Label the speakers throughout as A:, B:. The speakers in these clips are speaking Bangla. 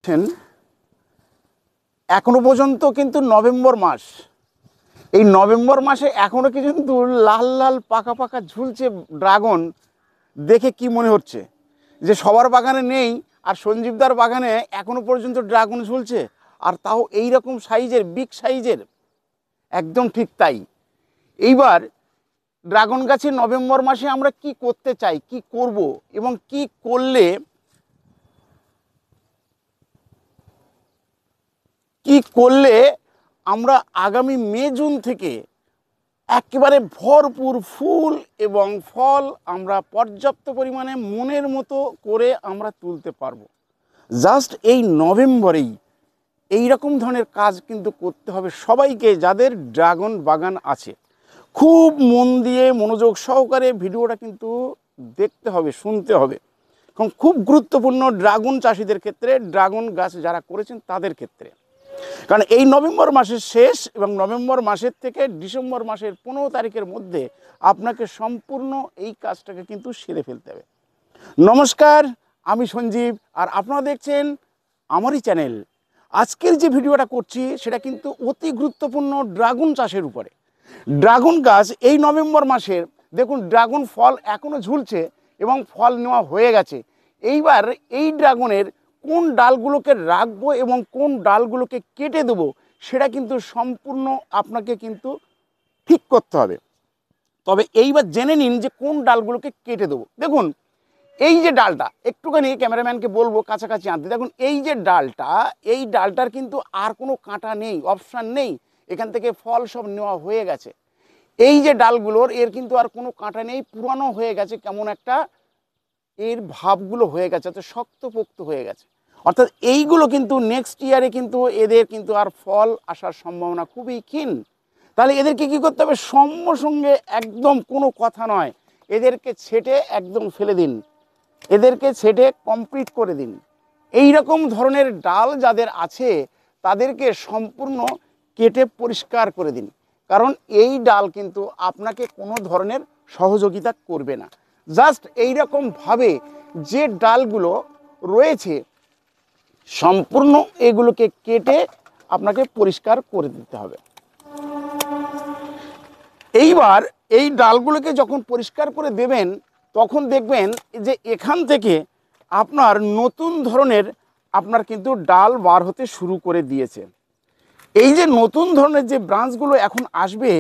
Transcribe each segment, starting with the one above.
A: দেখছেন এখনো পর্যন্ত কিন্তু নভেম্বর মাস। এই নভেম্বর মাসে এখনো কিন্তু লাল লাল পাকা পাকা ঝুলছে ড্রাগন। দেখে কি মনে হচ্ছে যে সবার বাগানে নেই, আর সঞ্জীবদার বাগানে এখনো পর্যন্ত ড্রাগন ঝুলছে, আর তাও এই রকম সাইজের, বিগ সাইজের। একদম ঠিক তাই। এইবার ড্রাগন গাছে নভেম্বর মাসে আমরা কি করতে চাই, কি করব এবং কি করলে আমরা আগামী মে জুন থেকে একেবারে ভরপুর ফুল এবং ফল আমরা পর্যাপ্ত পরিমাণে মনের মতো করে আমরা তুলতে পারবো। জাস্ট এই নভেম্বরেই এই রকম ধরনের কাজ কিন্তু করতে হবে সবাইকে, যাদের ড্রাগন বাগান আছে। খুব মন দিয়ে মনোযোগ সহকারে ভিডিওটা কিন্তু দেখতে হবে, শুনতে হবে, কারণ খুব গুরুত্বপূর্ণ ড্রাগন চাষিদের ক্ষেত্রে, ড্রাগন গাছ যারা করেছেন তাদের ক্ষেত্রে। কারণ এই নভেম্বর মাসের শেষ এবং নভেম্বর মাসের থেকে ডিসেম্বর মাসের 15 তারিখের মধ্যে আপনাকে সম্পূর্ণ এই কাজটাকে কিন্তু সেরে ফেলতে হবে। নমস্কার, আমি সঞ্জীব, আর আপনারা দেখছেন আমারই চ্যানেল। আজকের যে ভিডিওটা করছি সেটা কিন্তু অতি গুরুত্বপূর্ণ ড্রাগন চাষের উপরে। ড্রাগন গাছ এই নভেম্বর মাসের, দেখুন ড্রাগন ফল এখনও ঝুলছে এবং ফল নেওয়া হয়ে গেছে। এইবার এই ড্রাগনের কোন ডালগুলোকে রাখবো এবং কোন ডালগুলোকে কেটে দেবো সেটা কিন্তু সম্পূর্ণ আপনাকে কিন্তু ঠিক করতে হবে। তবে এইবার জেনে নিন যে কোন ডালগুলোকে কেটে দেবো। দেখুন এই যে ডালটা, একটুখানি ক্যামেরাম্যানকে বলবো কাছাকাছি আনতে। দেখুন এই যে ডালটা, এই ডালটার কিন্তু আর কোনো কাঁটা নেই, অপশান নেই, এখান থেকে ফল সব নেওয়া হয়ে গেছে। এই যে ডালগুলোর এর কিন্তু আর কোনো কাঁটা নেই, পুরানো হয়ে গেছে, কেমন একটা এর ভাবগুলো হয়ে গেছে, অর্থাৎ শক্তপোক্ত হয়ে গেছে। অর্থাৎ এইগুলো কিন্তু নেক্সট ইয়ারে কিন্তু এদের কিন্তু আর ফল আসার সম্ভাবনা খুবই ক্ষীণ। তাহলে এদেরকে কী করতে হবে? সঙ্গে সঙ্গে, একদম কোনো কথা নয়, এদেরকে ছেটে একদম ফেলে দিন, এদেরকে ছেটে কমপ্লিট করে দিন। এই রকম ধরনের ডাল যাদের আছে তাদেরকে সম্পূর্ণ কেটে পরিষ্কার করে দিন, কারণ এই ডাল কিন্তু আপনাকে কোনো ধরনের সহযোগিতা করবে না। জাস্ট এই রকমভাবে যে ডালগুলো রয়েছে সম্পূর্ণ এগুলোকে কেটে আপনাকে পরিষ্কার করে দিতে হবে। এইবার এই ডালগুলোকে যখন পরিষ্কার করে দেবেন তখন দেখবেন যে এখান থেকে আপনার নতুন ধরনের আপনার কিন্তু ডাল বার হতে শুরু করে দিয়েছে। এই যে নতুন ধরনের যে ব্রাঞ্চগুলো এখন আসবে,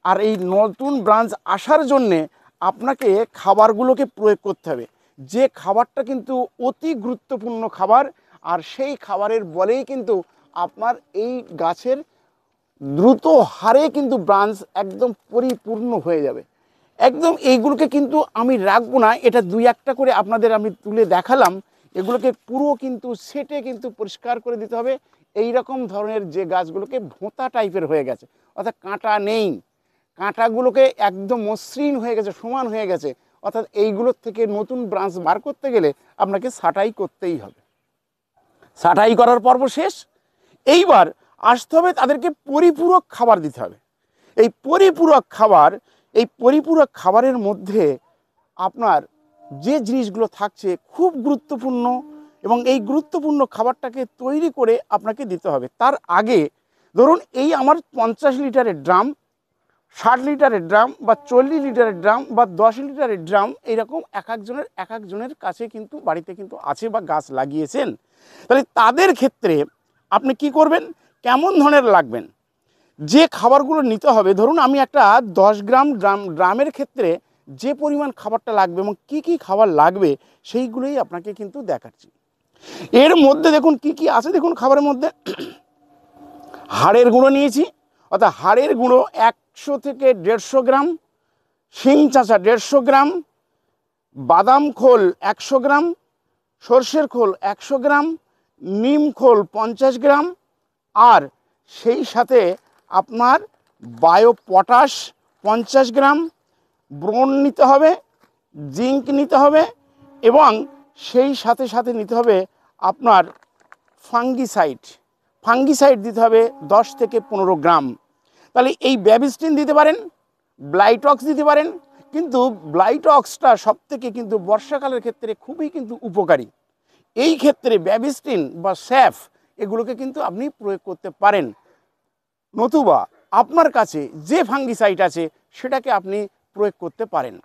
A: আর এই নতুন ব্রাঞ্চ আসার জন্যে আপনাকে খাবারগুলোকে প্রয়োগ করতে হবে, যে খাবারটা কিন্তু অতি গুরুত্বপূর্ণ খাবার, আর সেই খাবারের বলেই কিন্তু আপনার এই গাছের দ্রুত হারে কিন্তু ব্রাঞ্চ একদম পরিপূর্ণ হয়ে যাবে। একদম এইগুলোকে কিন্তু আমি রাখবো না, এটা দুই একটা করে আপনাদের আমি তুলে দেখালাম। এগুলোকে পুরো কিন্তু সেটে কিন্তু পরিষ্কার করে দিতে হবে। এই রকম ধরনের যে গাছগুলোকে ভোঁতা টাইপের হয়ে গেছে, অর্থাৎ কাঁটা নেই, কাঁটাগুলোকে একদম মসৃণ হয়ে গেছে, সমান হয়ে গেছে, অর্থাৎ এইগুলোর থেকে নতুন ব্রাঞ্চ বার করতে গেলে আপনাকে ছাঁটাই করতেই হবে। ছাঁটাই করার পর্ব শেষ। এইবার আসতে হবে তাদেরকে পরিপূরক খাবার দিতে হবে। এই পরিপূরক খাবারের মধ্যে আপনার যে জিনিসগুলো থাকছে খুব গুরুত্বপূর্ণ, এবং এই গুরুত্বপূর্ণ খাবারটাকে তৈরি করে আপনাকে দিতে হবে। তার আগে ধরুন এই আমার 50 লিটারের ড্রাম, 60 লিটারের ড্রাম বা 40 লিটারের ড্রাম বা 10 লিটারের ড্রাম, এইরকম এক একজনের কাছে কিন্তু বাড়িতে কিন্তু আছে বা গাছ লাগিয়েছেন। তাহলে তাদের ক্ষেত্রে আপনি কি করবেন, কেমন ধরনের লাগবেন, যে খাবারগুলো নিতে হবে। ধরুন আমি একটা 10 গ্রাম ড্রামের ক্ষেত্রে যে পরিমাণ খাবারটা লাগবে এবং কি কি খাবার লাগবে সেইগুলোই আপনাকে কিন্তু দেখাচ্ছি। এর মধ্যে দেখুন কি কি আছে। দেখুন খাবারের মধ্যে হাড়ের গুঁড়ো নিয়েছি, অর্থাৎ হাড়ের গুঁড়ো 100 থেকে 150 গ্রাম, শিং চাঁচা 150 গ্রাম, বাদাম খোল 100 গ্রাম, সর্ষের খোল 100 গ্রাম, নিম খোল 50 গ্রাম, আর সেই সাথে আপনার বায়ো পটাশ 50 গ্রাম, ব্রোন নিতে হবে, জিঙ্ক নিতে হবে, এবং সেই সাথে সাথে নিতে হবে আপনার ফাঙ্গিসাইড দিতে হবে 10 থেকে 15 গ্রাম। তাহলে এই ব্যাবিস্টিন দিতে পারেন, ব্লাইটক্স দিতে পারেন, কিন্তু ব্লাইটক্সটা সব থেকে কিন্তু বর্ষাকালের ক্ষেত্রে খুবই কিন্তু উপকারী। এই ক্ষেত্রে ব্যাবিস্টিন বা স্যাফ এগুলোকে কিন্তু আপনি প্রয়োগ করতে পারেন, নতুবা আপনার কাছে যে ফাঙ্গিসাইড আছে সেটাকে আপনি প্রয়োগ করতে পারেন।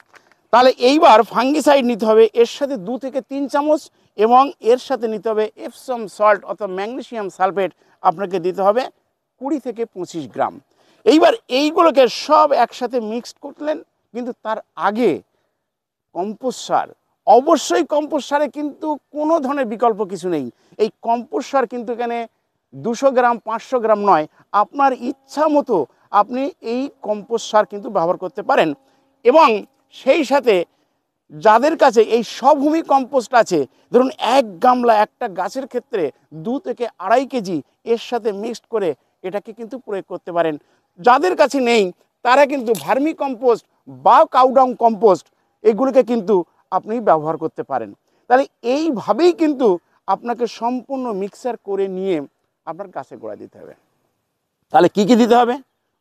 A: তাহলে এইবার ফাঙ্গিসাইড নিতে হবে, এর সাথে 2 থেকে 3 চামচ, এবং এর সাথে নিতে হবে এপসম সল্ট অর্থাৎ ম্যাগনেসিয়াম সালফেট আপনাকে দিতে হবে 20 থেকে 25 গ্রাম। এইবার এইগুলোকে সব একসাথে মিক্সড করলেন, কিন্তু তার আগে কম্পোস্ট সার, অবশ্যই কম্পোস্ট সারে কিন্তু কোনো ধরনের বিকল্প কিছু নেই। এই কম্পোস্ট সার কিন্তু এখানে 200 গ্রাম 500 গ্রাম নয়, আপনার ইচ্ছা মতো আপনি এই কম্পোস্ট সার কিন্তু ব্যবহার করতে পারেন। এবং সেই সাথে যাদের কাছে এই স্বভূমি কম্পোস্ট আছে, ধরুন 1 গামলা একটা গাছের ক্ষেত্রে 2 থেকে 2.5 কেজি এর সাথে মিক্সড করে এটাকে কিন্তু প্রয়োগ করতে পারেন। যাদের কাছে নেই তারা কিন্তু ভার্মি কম্পোস্ট বা কাউডাং কম্পোস্ট এগুলোকে কিন্তু আপনি ব্যবহার করতে পারেন। তাহলে এইভাবেই কিন্তু আপনাকে সম্পূর্ণ মিক্সার করে নিয়ে আপনার গাছে গোড়া দিতে হবে। তাহলে কি কি দিতে হবে?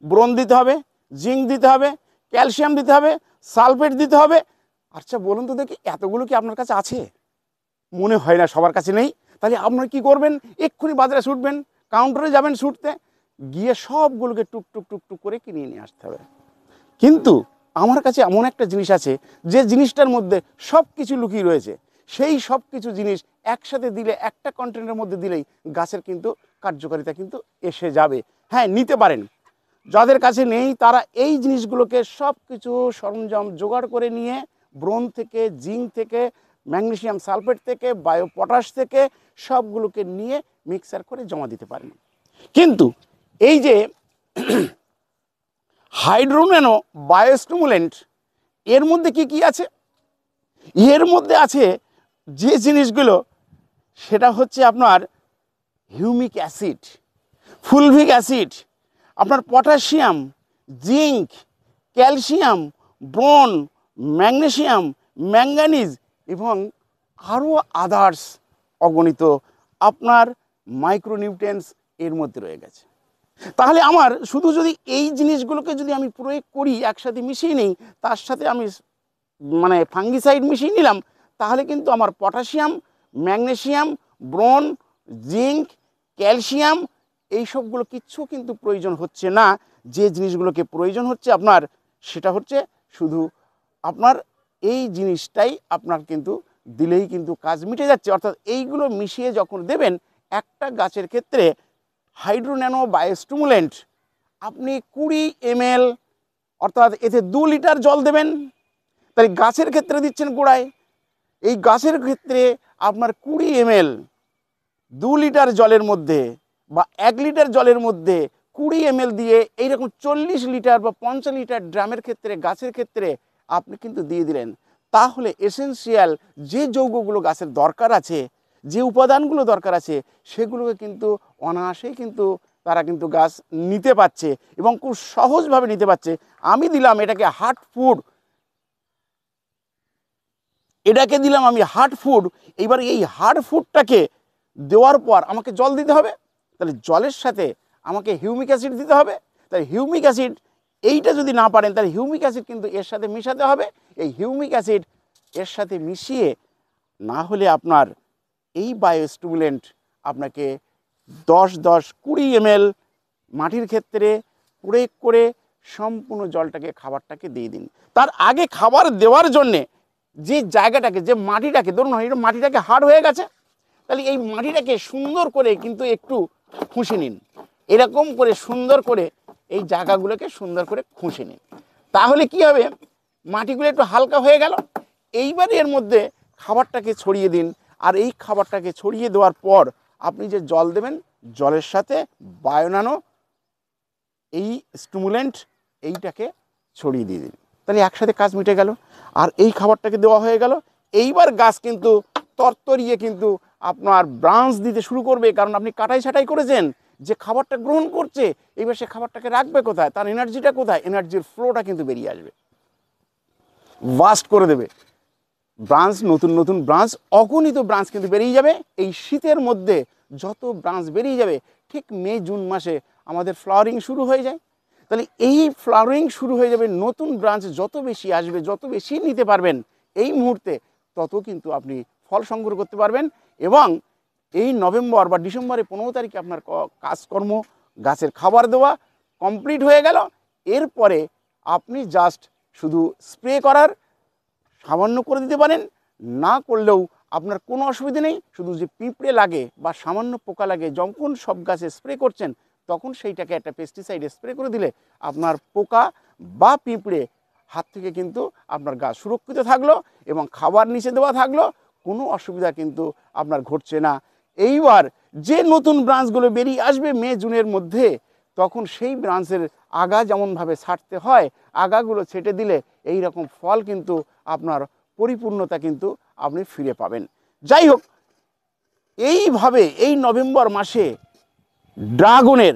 A: ব্রোন দিতে হবে, জিঙ্ক দিতে হবে, ক্যালসিয়াম দিতে হবে, সালফেট দিতে হবে। আচ্ছা বলুন তো দেখি, এতগুলো কি আপনার কাছে আছে? মনে হয় না সবার কাছে নেই। তাহলে আপনারা কি করবেন? এক্ষুনি বাজারে ছুটবেন, কাউন্টারে যাবেন ছুটতে, গিয়ে সবগুলোকে টুক টুক টুক টুক করে কিনে নিয়ে আসতে হবে। কিন্তু আমার কাছে এমন একটা জিনিস আছে যে জিনিসটার মধ্যে সব কিছু লুকিয়ে রয়েছে। সেই সব কিছু জিনিস একসাথে দিলে, একটা কন্টেনারের মধ্যে দিলেই গাছের কিন্তু কার্যকারিতা কিন্তু এসে যাবে। হ্যাঁ, নিতে পারেন। যাদের কাছে নেই তারা এই জিনিসগুলোকে সব কিছু সরঞ্জাম জোগাড় করে নিয়ে ব্রোন থেকে, জিঙ্ক থেকে, ম্যাগনেসিয়াম সালফেট থেকে, বায়ো পটাশ থেকে সবগুলোকে নিয়ে মিক্সার করে জমা দিতে পারেন। কিন্তু এই যে হাইড্রোন্যানো বায়োস্টিমুলেন্ট, এর মধ্যে কি কি আছে? এর মধ্যে আছে যে জিনিসগুলো, সেটা হচ্ছে আপনার হিউমিক অ্যাসিড, ফুলভিক অ্যাসিড, আপনার potassium, zinc, calcium, boron, magnesium, manganese এবং আরও আদার্স অগণিত আপনার মাইক্রোনিউট্রিয়েন্টস এর মধ্যে রয়ে গেছে। তাহলে আমার শুধু যদি এই জিনিসগুলোকে যদি আমি প্রয়োগ করি, একসাথে মিশিয়ে নিই, তার সাথে আমি মানে ফাঙ্গিসাইড মিশিয়ে নিলাম, তাহলে কিন্তু আমার পটাশিয়াম, ম্যাগনেসিয়াম, ব্রোন, জিঙ্ক, ক্যালসিয়াম এই সবগুলো কিচ্ছু কিন্তু প্রয়োজন হচ্ছে না। যে জিনিসগুলোকে প্রয়োজন হচ্ছে আপনার, সেটা হচ্ছে শুধু আপনার এই জিনিসটাই আপনার কিন্তু দিলেই কিন্তু কাজ মিটে যাচ্ছে। অর্থাৎ এইগুলো মিশিয়ে যখন দেবেন একটা গাছের ক্ষেত্রে, হাইড্রোন্যানো বায়োস্টিমুলেন্ট আপনি 20 ml, অর্থাৎ এতে 2 লিটার জল দেবেন। তাই গাছের ক্ষেত্রে দিচ্ছেন গোড়ায়, এই গাছের ক্ষেত্রে আপনার 20 ml 2 লিটার জলের মধ্যে বা 1 লিটার জলের মধ্যে 20 ml দিয়ে এইরকম 40 লিটার বা 50 লিটার ড্রামের ক্ষেত্রে, গাছের ক্ষেত্রে আপনি কিন্তু দিয়ে দিলেন। তাহলে এসেনশিয়াল যে যৌগগুলো গাছের দরকার আছে, যে উপাদানগুলো দরকার আছে, সেগুলোকে কিন্তু অনায়াসেই কিন্তু তারা কিন্তু গাছ নিতে পারছে এবং খুব সহজভাবে নিতে পারছে। আমি দিলাম এটাকে হার্ট ফুড, এটাকে দিলাম আমি হার্ট ফুড। এইবার এই হার্ট ফুডটাকে দেওয়ার পর আমাকে জল দিতে হবে, তাহলে জলের সাথে আমাকে হিউমিক অ্যাসিড দিতে হবে। তাই হিউমিক অ্যাসিড এইটা যদি না পারেন, তাহলে হিউমিক অ্যাসিড কিন্তু এর সাথে মিশাতে হবে। এই হিউমিক অ্যাসিড এর সাথে মিশিয়ে, না হলে আপনার এই বায়োস্টিমুলেন্ট আপনাকে 10-20 ml মাটির ক্ষেত্রে প্রয়োগ করে সম্পূর্ণ জলটাকে, খাবারটাকে দিয়ে দিন। তার আগে খাবার দেওয়ার জন্যে যে জায়গাটাকে, যে মাটিটাকে, ধরুন এটা মাটিটাকে হার্ড হয়ে গেছে, তাহলে এই মাটিটাকে সুন্দর করে কিন্তু একটু খুঁষে নিন। এরকম করে সুন্দর করে এই জায়গাগুলোকে সুন্দর করে খুঁষে নিন। তাহলে কি হবে? মাটিগুলো একটু হালকা হয়ে গেল। এইবার এর মধ্যে খাবারটাকে ছড়িয়ে দিন। আর এই খাবারটাকে ছড়িয়ে দেওয়ার পর আপনি যে জল দেবেন, জলের সাথে বায়োন্যানো এই স্টিমুলেন্ট এইটাকে ছড়িয়ে দিয়ে দিন। তাহলে একসাথে কাজ মিটে গেল। আর এই খাবারটাকে দেওয়া হয়ে গেল। এইবার গাছ কিন্তু তরতরিয়ে কিন্তু আপনার ব্রাঞ্চ দিতে শুরু করবে, কারণ আপনি কাটাই ছাঁটাই করেছেন। যে খাবারটা গ্রহণ করছে, এইবার সে খাবারটাকে রাখবে কোথায়? তার এনার্জিটা কোথায়? এনার্জির ফ্লোটা কিন্তু বেরিয়ে আসবে, ভাস্ট করে দেবে। ব্রাঞ্চ, নতুন নতুন ব্রাঞ্চ, অগণিত ব্রাঞ্চ কিন্তু বেরিয়ে যাবে। এই শীতের মধ্যে যত ব্রাঞ্চ বেরিয়ে যাবে, ঠিক মে জুন মাসে আমাদের ফ্লাওয়ারিং শুরু হয়ে যায়। তাহলে এই ফ্লাওয়ারিং শুরু হয়ে যাবে, নতুন ব্রাঞ্চ যত বেশি আসবে, যত বেশি নিতে পারবেন এই মুহূর্তে, তত কিন্তু আপনি ফল সংগ্রহ করতে পারবেন। এবং এই নভেম্বর বা ডিসেম্বরের 15 তারিখে আপনার কাজকর্ম, গাছের খাবার দেওয়া কমপ্লিট হয়ে গেল। এরপরে আপনি জাস্ট শুধু স্প্রে করার সামান্য করে দিতে পারেন, না করলেও আপনার কোনো অসুবিধা নেই। শুধু যে পিঁপড়ে লাগে বা সামান্য পোকা লাগে, যখন সব গাছে স্প্রে করছেন তখন সেইটাকে একটা পেস্টিসাইড স্প্রে করে দিলে আপনার পোকা বা পিঁপড়ে হাত থেকে কিন্তু আপনার গাছ সুরক্ষিত থাকলো এবং খাবার নিচে দেওয়া থাকলো, কোনো অসুবিধা কিন্তু আপনার ঘটছে না। এইবার যে নতুন ব্রাঞ্চগুলো বেরিয়ে আসবে মে জুনের মধ্যে, তখন সেই ব্রাঞ্চের আগা যেমনভাবে ছাঁটতে হয়, আগাগুলো ছেটে দিলে এই রকম ফল কিন্তু আপনার পরিপূর্ণতা কিন্তু আপনি ফিরে পাবেন। যাই হোক, এইভাবে এই নভেম্বর মাসে ড্রাগনের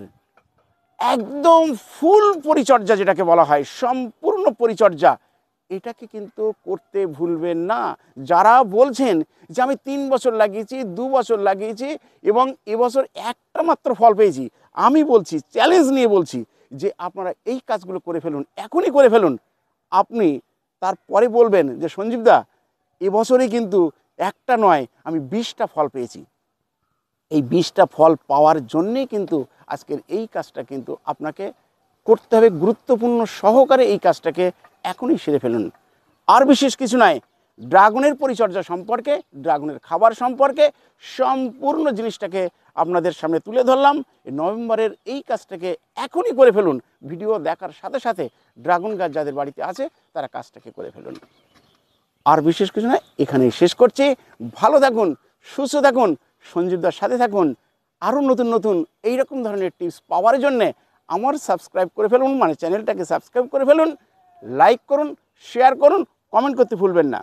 A: একদম ফুল পরিচর্যা, যেটাকে বলা হয় সম্পূর্ণ পরিচর্যা, এটাকে কিন্তু করতে ভুলবেন না। যারা বলছেন যে আমি 3 বছর লাগিয়েছি, 2 বছর লাগিয়েছি এবং এবছর একটা মাত্র ফল পেয়েছি, আমি বলছি, চ্যালেঞ্জ নিয়ে বলছি যে আপনারা এই কাজগুলো করে ফেলুন, এখনই করে ফেলুন। আপনি তারপরে বলবেন যে সঞ্জীবদা, এবছরে কিন্তু একটা নয়, আমি 20টা ফল পেয়েছি। এই 20টা ফল পাওয়ার জন্যেই কিন্তু আজকের এই কাজটা কিন্তু আপনাকে করতে হবে। গুরুত্বপূর্ণ সহকারে এই কাজটাকে এখনই সেরে ফেলুন। আর বিশেষ কিছু নয়, ড্রাগনের পরিচর্যা সম্পর্কে, ড্রাগনের খাবার সম্পর্কে সম্পূর্ণ জিনিসটাকে আপনাদের সামনে তুলে ধরলাম। এই নভেম্বরের এই কাজটাকে এখনই করে ফেলুন। ভিডিও দেখার সাথে সাথে ড্রাগন গাছ যাদের বাড়িতে আছে তারা কাজটাকে করে ফেলুন। আর বিশেষ কিছু নয়, এখানেই শেষ করছি। ভালো থাকুন, সুস্থ থাকুন, সঞ্জীবদার সাথে থাকুন। আরও নতুন নতুন এইরকম ধরনের টিপস পাওয়ার জন্যে আমার সাবস্ক্রাইব করে ফেলুন, মানে চ্যানেলটাকে সাবস্ক্রাইব করে ফেলুন, লাইক করুন, শেয়ার করুন, কমেন্ট করতে ভুলবেন না।